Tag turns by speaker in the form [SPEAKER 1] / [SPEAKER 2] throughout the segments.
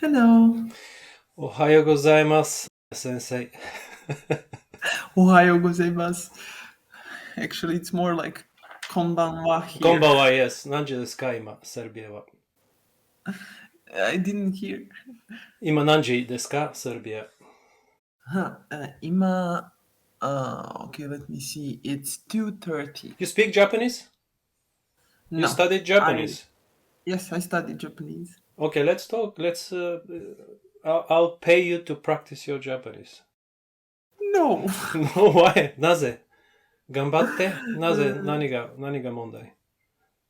[SPEAKER 1] Hello.
[SPEAKER 2] おはようございます、先生。
[SPEAKER 1] Ohayo gozaimasu. Actually, it's more like konbanwa
[SPEAKER 2] こん
[SPEAKER 1] here.
[SPEAKER 2] ばんは、yes。何時ですか、今、セルビアは。
[SPEAKER 1] I didn't hear.
[SPEAKER 2] 今何時ですか、セルビア。
[SPEAKER 1] Ima. Okay, let me see. It's 2:30.
[SPEAKER 2] You speak Japanese? You
[SPEAKER 1] No,
[SPEAKER 2] studied
[SPEAKER 1] I.
[SPEAKER 2] Japanese?
[SPEAKER 1] Yes, I studied Japanese.
[SPEAKER 2] Okay, let's talk. I'll pay you to practice your Japanese.
[SPEAKER 1] No.
[SPEAKER 2] No, why? なぜ頑張ってなぜ
[SPEAKER 1] Uh,
[SPEAKER 2] 何が問題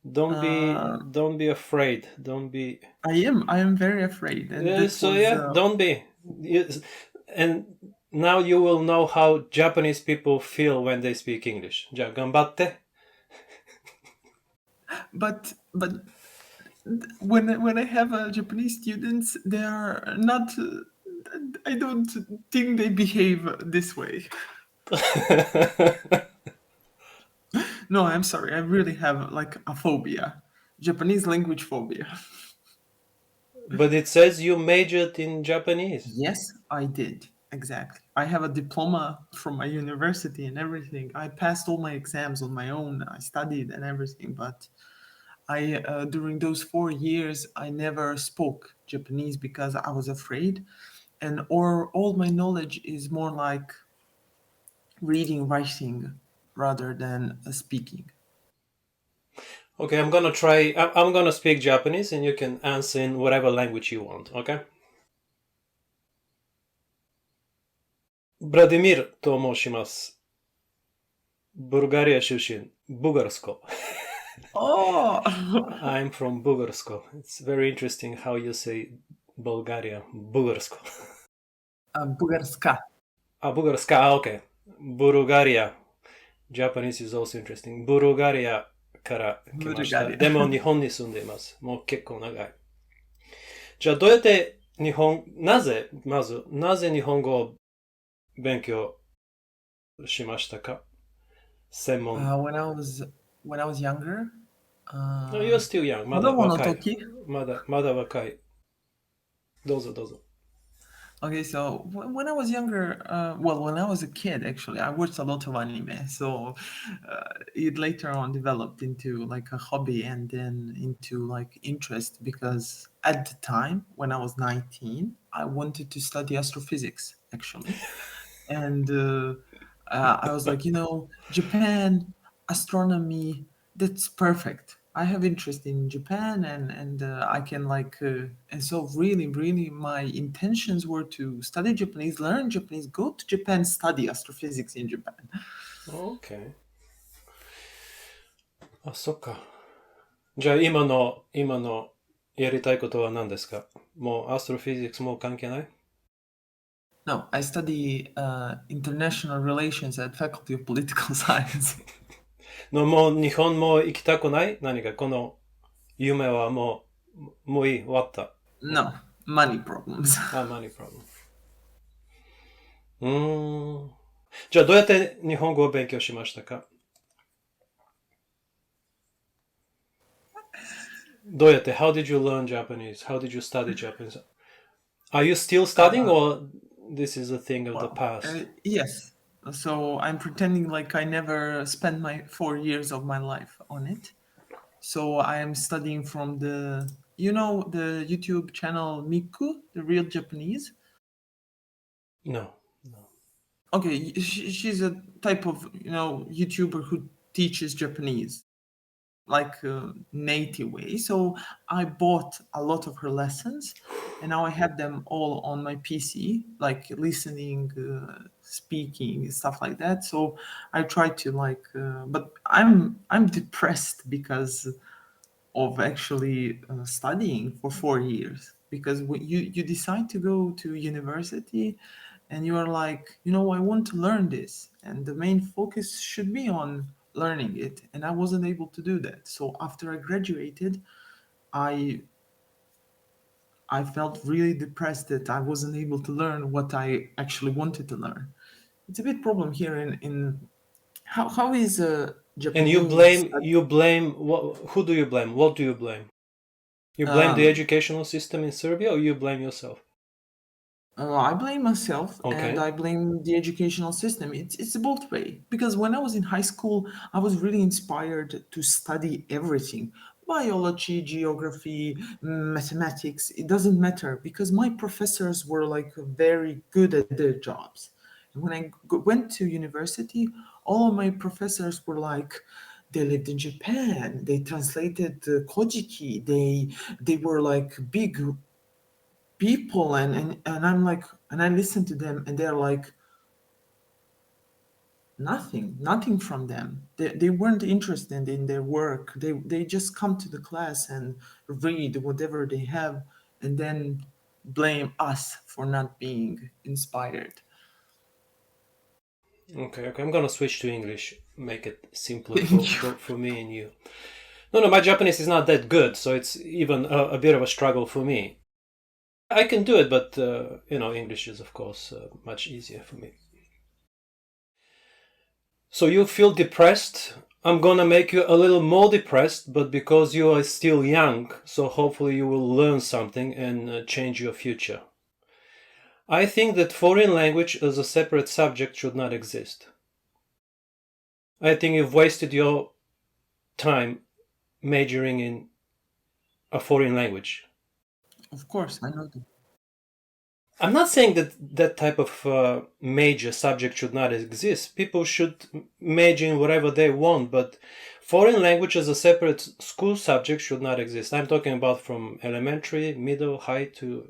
[SPEAKER 2] Don't be,
[SPEAKER 1] uh,
[SPEAKER 2] don't be afraid. Don't be...
[SPEAKER 1] I am very afraid, and that
[SPEAKER 2] So
[SPEAKER 1] was.
[SPEAKER 2] yeah, don't be. And now you will know how Japanese people feel when they speak English. じゃあ頑張って。
[SPEAKER 1] But when I have Japanese students, they are not. I don't think they behave this way. No, I'm sorry. I really have like a phobia, Japanese language phobia.
[SPEAKER 2] But it says you majored in Japanese.
[SPEAKER 1] Yes, I did. Exactly. I have a diploma from my university and everything. I passed all my exams on my own. I studied and everything, but I during those 4 years I never spoke Japanese because I was afraid, and or all my knowledge is more like reading, writing rather than speaking.
[SPEAKER 2] Okay, I'm gonna try. I'm gonna speak Japanese and you can answer in whatever language you want, okay? ブラディミルと申します。ブルガリア出身、ブガルスコ。
[SPEAKER 1] Oh,
[SPEAKER 2] I'm from Bugarsko. It's very interesting how you say Bulgaria. Bugarsko.
[SPEAKER 1] Bugarska.
[SPEAKER 2] Bugarska. Okay. Bulgaria. Japanese is also interesting. ブルガリアから来ました。
[SPEAKER 1] Bulgaria.
[SPEAKER 2] でも日本に住んでいます。もう結構長い。じゃあどうやってなぜ日本語を勉強しましたか専門。
[SPEAKER 1] When I was younger,
[SPEAKER 2] No, you're still young. まだ
[SPEAKER 1] 子供の
[SPEAKER 2] 若い。
[SPEAKER 1] 時?
[SPEAKER 2] まだ若い。どうぞ。
[SPEAKER 1] Okay, so when I was younger, well, when I was a kid, actually, I watched a lot of anime. So it later on developed into like a hobby and then into like interest because at the time when I was 19, I wanted to study astrophysics actually. And I was like, Japan, astronomy, that's perfect. I have interest in Japan, and I can and so really my intentions were to study Japanese, learn Japanese, go to Japan, study astrophysics in Japan.
[SPEAKER 2] Okay. あ、そっか。じゃあ今のやりたいことは何ですかもうアストロフィジックスもう関係ない
[SPEAKER 1] No, I study international relations at Faculty of Political Science.
[SPEAKER 2] のもう日本も行きたくない何かこの夢はもういい終わった。
[SPEAKER 1] No, money problems.
[SPEAKER 2] money problem. じゃあどうやって日本語を勉強しましたかどうやって How did you learn Japanese? How did you study Japanese? Are you still studying or this is a thing of the past?
[SPEAKER 1] Yes. So I'm pretending like I never spent my 4 years of my life on it. So I am studying from the YouTube channel Miku, the real Japanese.
[SPEAKER 2] No.
[SPEAKER 1] Okay, she's a type of YouTuber who teaches Japanese like a native way. So I bought a lot of her lessons, and now I have them all on my PC, like listening, speaking, stuff like that. So I try to but I'm depressed because of actually studying for 4 years. Because when you decide to go to university, and you are like, I want to learn this, and the main focus should be on learning it, and I wasn't able to do that. So after I graduated, I felt really depressed that I wasn't able to learn what I actually wanted to learn. It's a big problem here in how is
[SPEAKER 2] And you
[SPEAKER 1] Japanese
[SPEAKER 2] blame
[SPEAKER 1] study?
[SPEAKER 2] who do you blame? What do you blame? You blame the educational system in Serbia, or you blame yourself?
[SPEAKER 1] I blame myself
[SPEAKER 2] Okay.
[SPEAKER 1] and I blame the educational system. It's both way because when I was in high school, I was really inspired to study everything. Biology, geography, mathematics, it doesn't matter because my professors were like very good at their jobs. And when I went to university, all of my professors were like, they lived in Japan. They translated Kojiki. They were like big people, and I'm like, and I listen to them, and they're like, nothing from them. They weren't interested in their work. They just come to the class and read whatever they have, and then blame us for not being inspired.
[SPEAKER 2] Okay. I'm gonna switch to English, make it simpler
[SPEAKER 1] Thank you.
[SPEAKER 2] for me and you. No, my Japanese is not that good, so it's even a bit of a struggle for me. I can do it, but English is of course much easier for me. So you feel depressed. I'm gonna make you a little more depressed, but because you are still young, so hopefully you will learn something and change your future. I think that foreign language as a separate subject should not exist. I think you've wasted your time majoring in a foreign language.
[SPEAKER 1] Of course, I know that.
[SPEAKER 2] I'm not saying that that type of major subject should not exist. People should major in whatever they want, but foreign language as a separate school subject should not exist. I'm talking about from elementary, middle, high to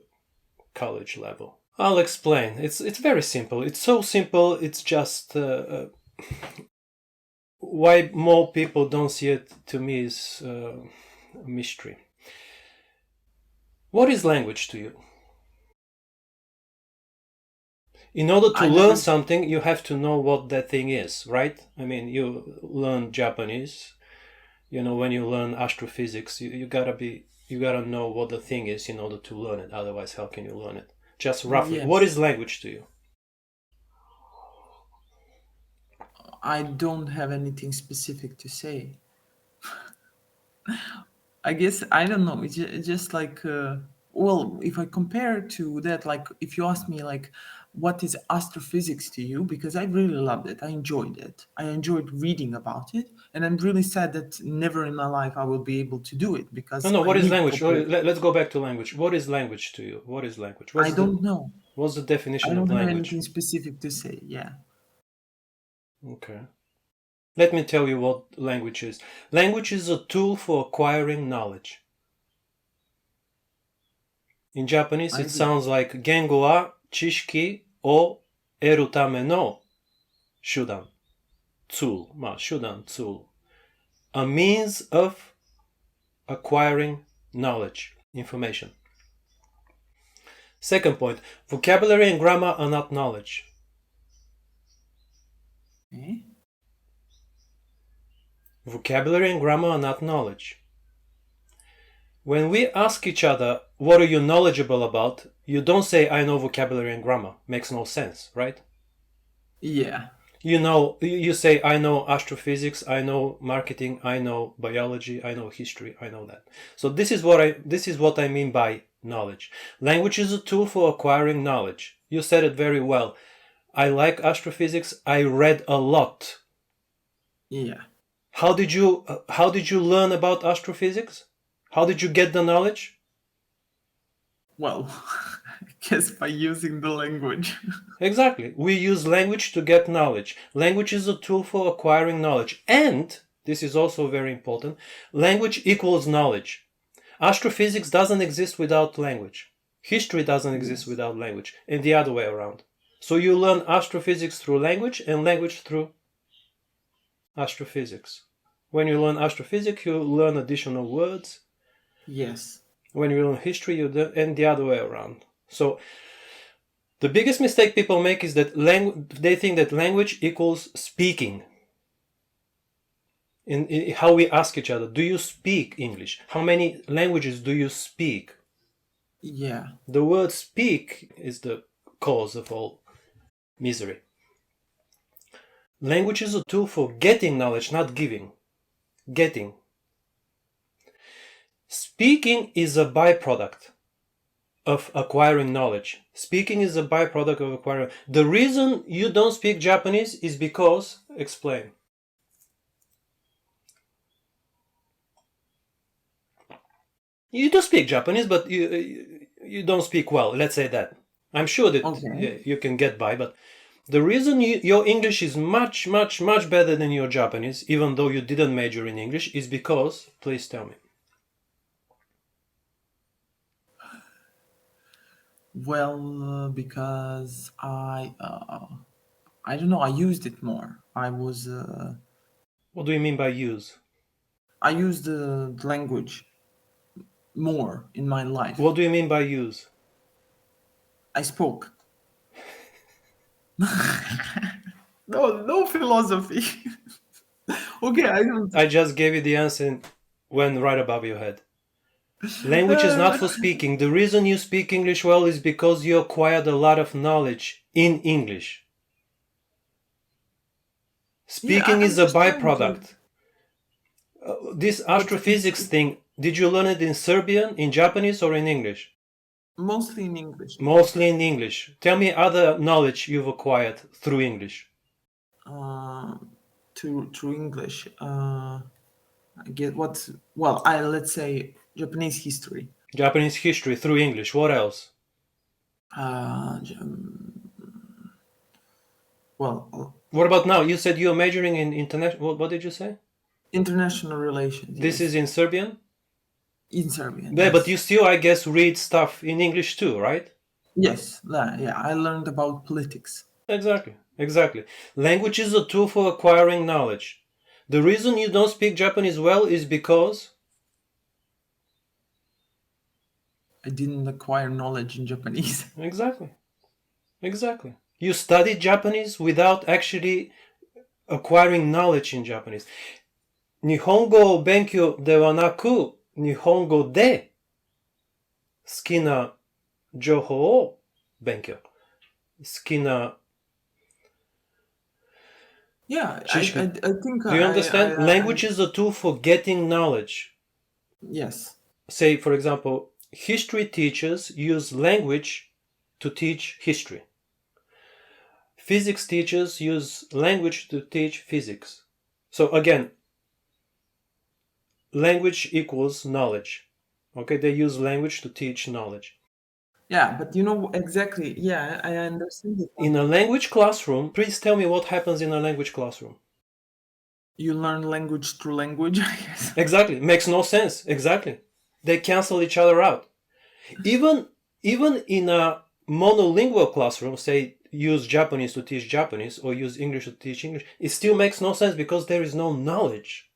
[SPEAKER 2] college level. I'll explain. It's very simple. It's so simple. It's just why more people don't see it, to me, is a mystery. What is language to you? In order to learn something, you have to know what that thing is, right? I mean, you learn Japanese, when you learn astrophysics, you gotta know what the thing is in order to learn it. Otherwise, how can you learn it? Just roughly,
[SPEAKER 1] Yes.
[SPEAKER 2] what is language to you?
[SPEAKER 1] I don't have anything specific to say. I guess I don't know. It's just like well, if I compare to that, like if you ask me like what is astrophysics to you, because I really loved it. I enjoyed it. I enjoyed reading about it, and I'm really sad that never in my life I will be able to do it because
[SPEAKER 2] No.
[SPEAKER 1] I
[SPEAKER 2] What is
[SPEAKER 1] need
[SPEAKER 2] language?
[SPEAKER 1] proper.
[SPEAKER 2] Let's go back to language. What is language to you? What is language?
[SPEAKER 1] I don't know.
[SPEAKER 2] What's the
[SPEAKER 1] I
[SPEAKER 2] definition of
[SPEAKER 1] don't have
[SPEAKER 2] language?
[SPEAKER 1] anything specific to say. Yeah.
[SPEAKER 2] Okay. Let me tell you what language is. Language is a tool for acquiring knowledge. In Japanese, it sounds like 言語は知識を得るための手段。tool. 手段 tool. A means of acquiring knowledge, information. Second point, vocabulary and grammar are not knowledge.
[SPEAKER 1] Okay.
[SPEAKER 2] Vocabulary and grammar are not knowledge. When we ask each other, what are you knowledgeable about? You don't say, I know vocabulary and grammar. Makes no sense, right?
[SPEAKER 1] Yeah.
[SPEAKER 2] You say, I know astrophysics, I know marketing, I know biology, I know history, I know that. So this is what I mean by knowledge. Language is a tool for acquiring knowledge. You said it very well. I like astrophysics. I read a lot.
[SPEAKER 1] Yeah.
[SPEAKER 2] How did you learn about astrophysics? How did you get the knowledge?
[SPEAKER 1] Well, I guess by using the language.
[SPEAKER 2] Exactly. We use language to get knowledge. Language is a tool for acquiring knowledge. And, this is also very important, language equals knowledge. Astrophysics doesn't exist without language. History doesn't exist without language. And the other way around. So you learn astrophysics through language and language through astrophysics. When you learn astrophysics, you learn additional words.
[SPEAKER 1] Yes.
[SPEAKER 2] When you learn history, and the other way around. So the biggest mistake people make is that they think that language equals speaking. In how we ask each other, do you speak English? How many languages do you speak?
[SPEAKER 1] Yeah.
[SPEAKER 2] The word speak is the cause of all misery. Language is a tool for getting knowledge, not giving. Getting. Speaking is a byproduct of acquiring knowledge. Speaking is a byproduct of acquiring. The reason you don't speak Japanese is because, explain. You do speak Japanese, but you don't speak well. Let's say that. I'm sure that you can get by, but the reason your English is much, much, much better than your Japanese, even though you didn't major in English, is because, please tell me.
[SPEAKER 1] Well, because I don't know, I used it more.
[SPEAKER 2] What do you mean by use?
[SPEAKER 1] I used the language more in my life.
[SPEAKER 2] What do you mean by use?
[SPEAKER 1] I spoke. No philosophy. Okay,
[SPEAKER 2] I just gave you the answer and went right above your head. Language is not for speaking. The reason you speak English well is because you acquired a lot of knowledge in English. Speaking is a byproduct. This astrophysics thing, did you learn it in Serbian, in Japanese, or in English?
[SPEAKER 1] Mostly in English.
[SPEAKER 2] Mostly in English. Tell me other knowledge you've acquired through English.
[SPEAKER 1] Through English. I get let's say Japanese history.
[SPEAKER 2] Japanese history through English. What else? What about now? You said you're majoring in international. What did you say?
[SPEAKER 1] International relations.
[SPEAKER 2] This is in Serbian?
[SPEAKER 1] In Serbian.
[SPEAKER 2] Yeah,
[SPEAKER 1] yes.
[SPEAKER 2] but you still, I guess, read stuff in English too, right?
[SPEAKER 1] Yes. Yeah, I learned about politics.
[SPEAKER 2] Exactly. Language is a tool for acquiring knowledge. The reason you don't speak Japanese well is because
[SPEAKER 1] I didn't acquire knowledge in Japanese.
[SPEAKER 2] Exactly. You studied Japanese without actually acquiring knowledge in Japanese. 日本語を勉強ではなく、日本語で好きな情報を勉強。好きな
[SPEAKER 1] Yeah, I think.
[SPEAKER 2] Do you understand? Language is a tool for getting knowledge.
[SPEAKER 1] Yes.
[SPEAKER 2] Say, for example, history teachers use language to teach history. Physics teachers use language to teach physics. So again, language equals knowledge. Okay, they use language to teach knowledge.
[SPEAKER 1] Yeah, but exactly. Yeah, I understand it.
[SPEAKER 2] In a language classroom, please tell me what happens in a language classroom.
[SPEAKER 1] You learn language through language, I guess.
[SPEAKER 2] Exactly. Makes no sense. Exactly. They cancel each other out. Even in a monolingual classroom, say use Japanese to teach Japanese or use English to teach English, it still makes no sense because there is no knowledge.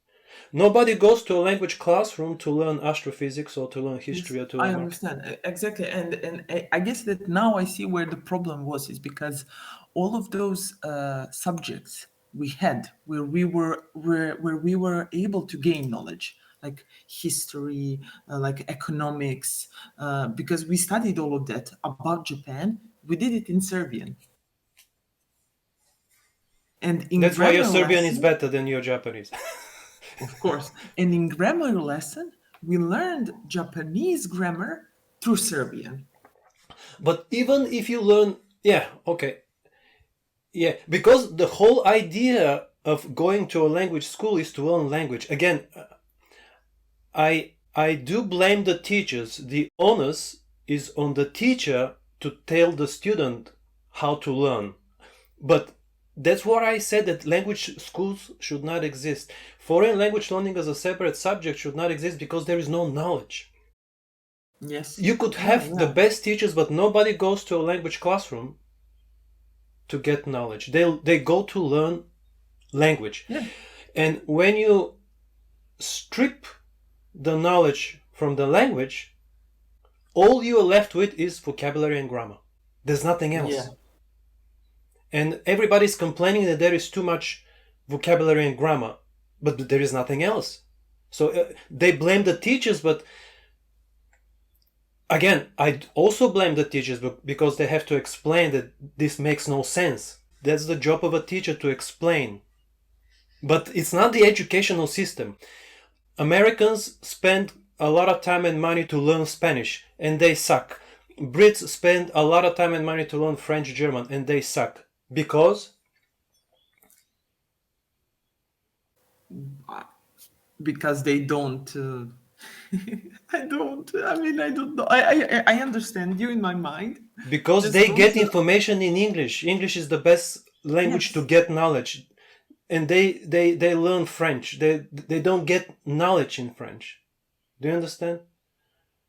[SPEAKER 2] Nobody goes to a language classroom to learn astrophysics or to learn history or to learn.
[SPEAKER 1] I understand exactly, and I guess that now I see where the problem was is because all of those subjects we had where we were able to gain knowledge, like history, like economics, because we studied all of that about Japan. We did it in Serbian. And in
[SPEAKER 2] That's why your
[SPEAKER 1] grammar
[SPEAKER 2] Serbian
[SPEAKER 1] lesson-
[SPEAKER 2] is better than your Japanese.
[SPEAKER 1] Of course. And in grammar lesson, we learned Japanese grammar through Serbian.
[SPEAKER 2] But even if you learn, because the whole idea of going to a language school is to learn language. Again, I do blame the teachers. The onus is on the teacher to tell the student how to learn. But that's what I said, that language schools should not exist. Foreign language learning as a separate subject should not exist because there is no knowledge.
[SPEAKER 1] Yes.
[SPEAKER 2] You could have the best teachers, but nobody goes to a language classroom to get knowledge. They go to learn language.
[SPEAKER 1] Yeah.
[SPEAKER 2] And when you strip the knowledge from the language, all you are left with is vocabulary and grammar. There's nothing else.
[SPEAKER 1] Yeah.
[SPEAKER 2] And everybody's complaining that there is too much vocabulary and grammar, but there is nothing else. So they blame the teachers, but again, I also blame the teachers because they have to explain that this makes no sense. That's the job of a teacher, to explain. But it's not the educational system. Americans spend a lot of time and money to learn Spanish, and they suck. Brits spend a lot of time and money to learn French, German, and they suck. Because?
[SPEAKER 1] Because they don't. I don't know. I understand you in my mind.
[SPEAKER 2] Because
[SPEAKER 1] Just
[SPEAKER 2] they
[SPEAKER 1] don't,
[SPEAKER 2] get information in English. English is the best language
[SPEAKER 1] Yes.
[SPEAKER 2] to get knowledge. And they learn French. They don't get knowledge in French. Do you understand?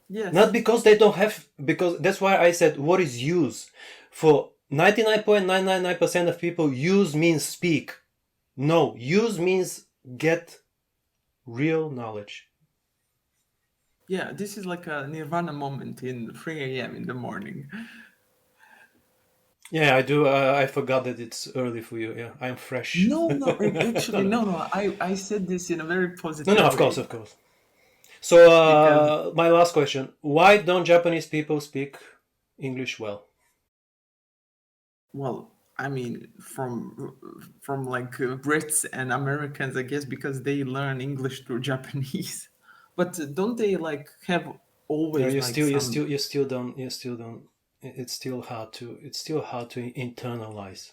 [SPEAKER 1] Yes.
[SPEAKER 2] Not because they don't have, because that's why I said, what is use? For 99.999% of people, use means speak. No, use means get real knowledge.
[SPEAKER 1] Yeah, this is like a nirvana moment in 3 a.m. in the morning.
[SPEAKER 2] Yeah, I do. I forgot that it's early for you. Yeah, I'm fresh.
[SPEAKER 1] No, actually, no. I said this in a very positive
[SPEAKER 2] No,
[SPEAKER 1] way.
[SPEAKER 2] of course. So,
[SPEAKER 1] Because-
[SPEAKER 2] my last question: why don't Japanese people speak English well?
[SPEAKER 1] Well, I mean, from like Brits and Americans, I guess, because they learn English through Japanese. But don't they like have always
[SPEAKER 2] No, you
[SPEAKER 1] like
[SPEAKER 2] still don't. It's still hard to internalize.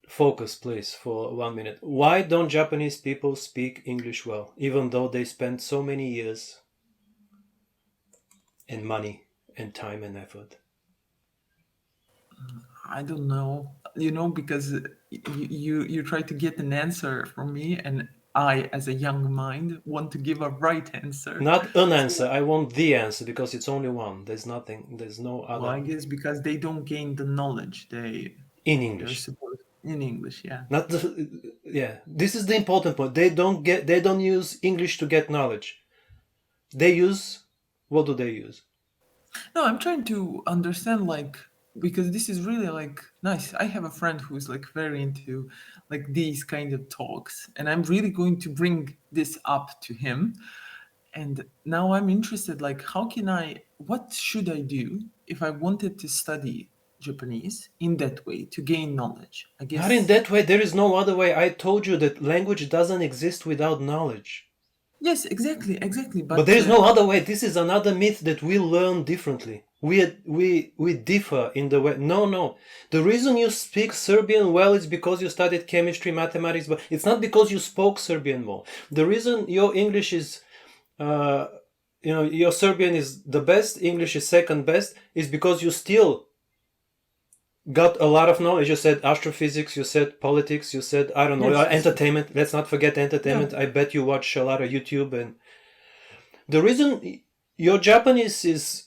[SPEAKER 2] Focus, please, for 1 minute. Why don't Japanese people speak English well, even though they spend so many years and money and time and effort?
[SPEAKER 1] I don't know, because you try to get an answer from me, and I, as a young mind, want to give a right answer.
[SPEAKER 2] Not an answer. I want the answer because it's only one. There's no
[SPEAKER 1] Well, I
[SPEAKER 2] other
[SPEAKER 1] guess because they don't gain the knowledge
[SPEAKER 2] in
[SPEAKER 1] they're
[SPEAKER 2] English.
[SPEAKER 1] supposed in English. Yeah.
[SPEAKER 2] Not the, yeah. This is the important point. They don't use English to get knowledge. They use, what do they use?
[SPEAKER 1] No, I'm trying to understand, like, because this is really like nice. I have a friend who's like very into like these kind of talks, and I'm really going to bring this up to him. And now I'm interested, like, what should I do if I wanted to study Japanese in that way to gain knowledge? I guess.
[SPEAKER 2] Not in that way. There is no other way. I told you that language doesn't exist without knowledge.
[SPEAKER 1] Yes, exactly.
[SPEAKER 2] But there is no other way. This is another myth that we learn differently. We differ in the way. No. The reason you speak Serbian well is because you studied chemistry, mathematics, but it's not because you spoke Serbian well. The reason your English is, your Serbian is the best, English is second best, is because you still got a lot of knowledge. You said astrophysics, you said politics, you said, I don't know,
[SPEAKER 1] Yes.
[SPEAKER 2] entertainment. Let's not forget entertainment. I bet you watch a lot of YouTube. And the reason your Japanese is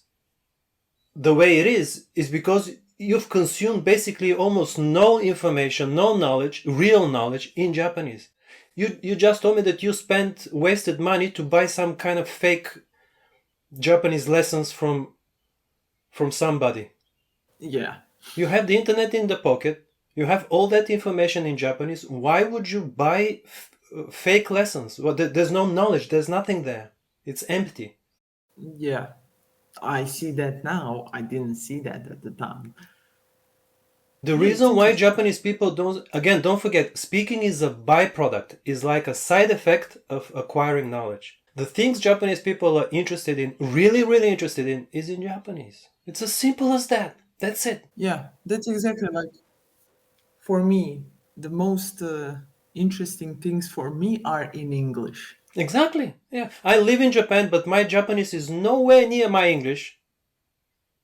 [SPEAKER 2] the way it is because you've consumed basically almost no information, no knowledge, real knowledge in Japanese. You just told me that you wasted money to buy some kind of fake Japanese lessons from somebody.
[SPEAKER 1] Yeah.
[SPEAKER 2] You have the internet in the pocket. You have all that information in Japanese. Why would you buy fake lessons? Well, there's no knowledge. There's nothing there. It's empty.
[SPEAKER 1] Yeah. I see that now. I didn't see that at the time.
[SPEAKER 2] The reason why Japanese people don't forget, speaking is a byproduct, is like a side effect of acquiring knowledge. The things Japanese people are interested in, really, really interested in, is in Japanese. It's as simple as that. That's it.
[SPEAKER 1] Yeah, that's exactly like, for me, the most interesting things for me are in English.
[SPEAKER 2] Exactly. Yeah. I live in Japan, but my Japanese is nowhere near my English.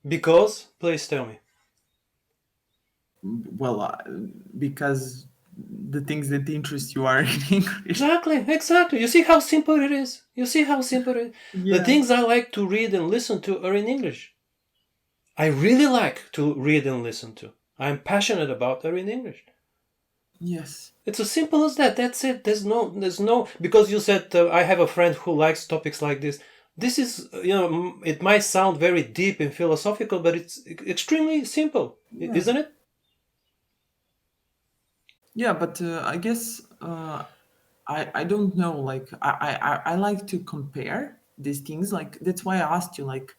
[SPEAKER 2] Because, please tell me.
[SPEAKER 1] Well, because the things that interest you are in English.
[SPEAKER 2] Exactly. You see how simple it is? The
[SPEAKER 1] Yeah.
[SPEAKER 2] things I like to read and listen to are in English. I really like to read and listen to. I'm passionate about are in English.
[SPEAKER 1] Yes.
[SPEAKER 2] It's as simple as that. That's it. There's no, because you said, I have a friend who likes topics like this. This is, it might sound very deep and philosophical, but it's extremely simple, isn't it?
[SPEAKER 1] Yeah, but I guess I don't know. Like I like to compare these things. Like that's why I asked you. Like,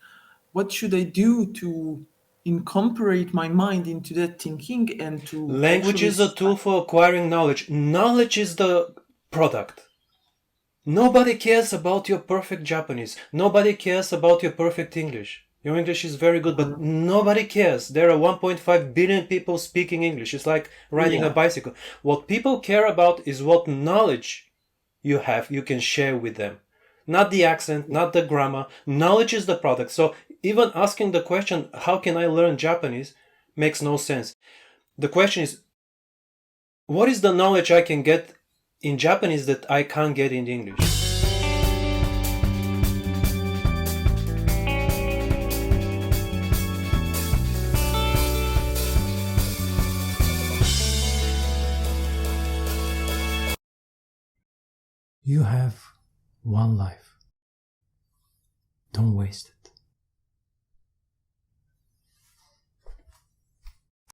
[SPEAKER 1] what should I do to incorporate my mind into that thinking and to
[SPEAKER 2] Language is a tool for acquiring knowledge. Knowledge is the product. Nobody cares about your perfect Japanese. Nobody cares about your perfect English. Your English is very good, but nobody cares. There are 1.5 billion people speaking English. It's like riding a bicycle. What people care about is what knowledge you have, you can share with them. Not the accent, not the grammar. Knowledge is the product. So even asking the question, how can I learn Japanese, makes no sense. The question is, what is the knowledge I can get in Japanese that I can't get in English? You have one life. Don't waste it.